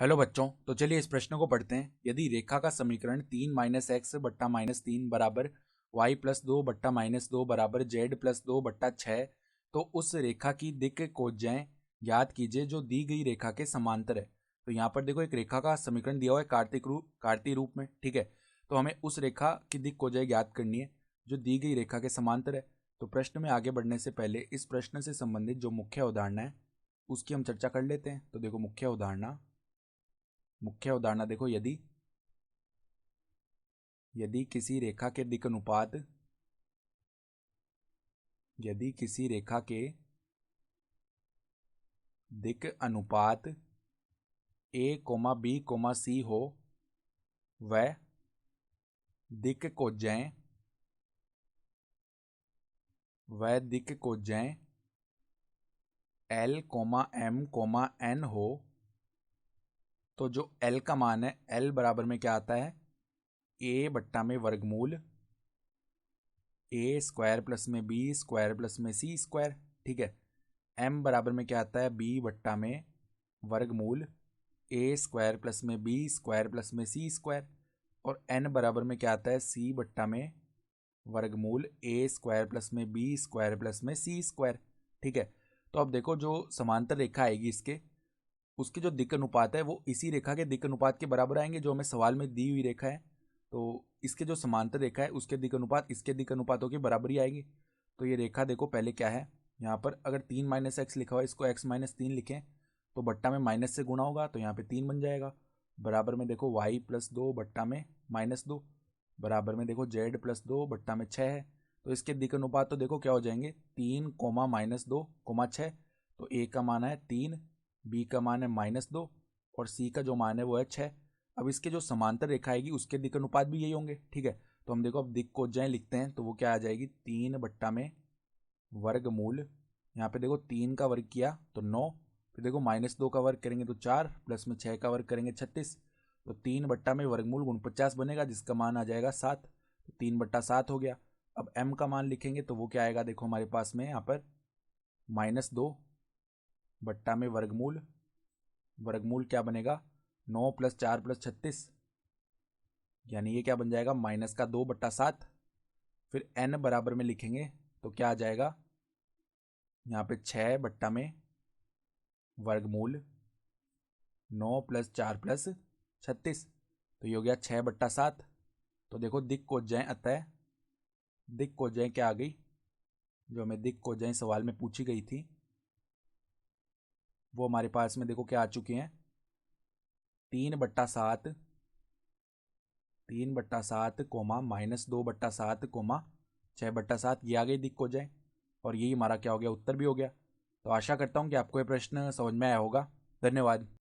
Hello बच्चों, तो चलिए इस प्रश्न को पढ़ते हैं। यदि रेखा का समीकरण 3 माइनस एक्स बट्टा माइनस 3 बराबर वाई प्लस 2 बट्टा माइनस 2 बराबर जेड प्लस 2 बट्टा 6, तो उस रेखा की दिक् कोज्याएं ज्ञात कीजिए जो दी गई रेखा के समांतर है। तो यहाँ पर देखो एक रेखा का समीकरण दिया हुआ है कार्तीय रूप में, ठीक है। तो हमें उस रेखा की दिक् कोज्याएं ज्ञात करनी है जो दी गई रेखा के समांतर है। तो प्रश्न में आगे बढ़ने से पहले इस प्रश्न से संबंधित जो मुख्य अवधारणा है उसकी हम चर्चा कर लेते हैं। तो देखो मुख्य अवधारणा देखो, यदि किसी रेखा के दिक् अनुपात a, b, c हो, वह दिक् कोज्याएं l, m, n हो, तो जो l का मान है, l बराबर में क्या आता है, a बट्टा में वर्गमूल a स्क्वायर प्लस में b स्क्वायर प्लस में c स्क्वायर, ठीक है। m बराबर में क्या आता है, b बट्टा में वर्गमूल a स्क्वायर प्लस में b स्क्वायर प्लस में c स्क्वायर, और n बराबर में क्या आता है, c बट्टा में वर्गमूल a स्क्वायर प्लस में b स्क्वायर प्लस में c स्क्वायर, ठीक है। तो अब देखो जो समांतर रेखा आएगी उसके जो दिक् अनुपात है वो इसी रेखा के दिक् अनुपात के बराबर आएंगे जो हमें सवाल में दी हुई रेखा है। तो इसके जो समांतर रेखा है उसके दिक् अनुपात इसके दिक् अनुपातों के बराबर ही आएगी। तो ये रेखा देखो पहले क्या है, यहाँ पर अगर 3 माइनस एक्स लिखा हुआ है इसको x माइनस 3 लिखें तो बट्टा में माइनस से गुणा होगा तो यहाँ पे 3 बन जाएगा। बराबर में देखो y प्लस 2 बट्टा में माइनस 2, बराबर में देखो z प्लस 2 बट्टा में 6 है। तो इसके दिक् अनुपात तो देखो क्या हो जाएंगे, 3 कोमा माइनस 2 कोमा 6। तो a का मान है 3, b का मान है माइनस 2 और c का जो मान है वो है 6। अब इसके जो समांतर रेखा आएगी उसके दिक् अनुपात भी यही होंगे, ठीक है। तो हम देखो अब दिक् कोज्याएं लिखते हैं तो वो क्या आ जाएगी, 3 बट्टा में वर्गमूल, यहाँ पे देखो 3 का वर्ग किया तो 9, फिर देखो माइनस 2 का वर्ग करेंगे तो 4, प्लस में 6 का वर्ग करेंगे 36। तो 3 बट्टा में वर्गमूल 49 बनेगा जिसका मान आ जाएगा 7। तो 3 बट्टा 7 हो गया। अब m का मान लिखेंगे तो वो क्या आएगा, देखो हमारे पास में यहाँ पर -2 बट्टा में वर्गमूल क्या बनेगा, 9 प्लस 4 प्लस 36, यानी ये क्या बन जाएगा, माइनस का 2 बट्टा 7। फिर n बराबर में लिखेंगे तो क्या आ जाएगा, यहाँ पे 6 बट्टा में वर्गमूल 9 प्लस 4 प्लस 36, तो ये हो गया 6 बट्टा 7। तो देखो दिक् कोज्याएं अतः दिक् कोज्याएं क्या आ गई, जो हमें दिक् कोज्याएं सवाल में पूछी गई थी वो हमारे पास में देखो क्या आ चुकी हैं, 3 बट्टा 7 कोमा -2 बट्टा 7 कोमा 6 बट्टा 7, ये आ गई दिक् कोज्याएं। और यही हमारा क्या हो गया, उत्तर भी हो गया। तो आशा करता हूँ कि आपको ये प्रश्न समझ में आया होगा। धन्यवाद।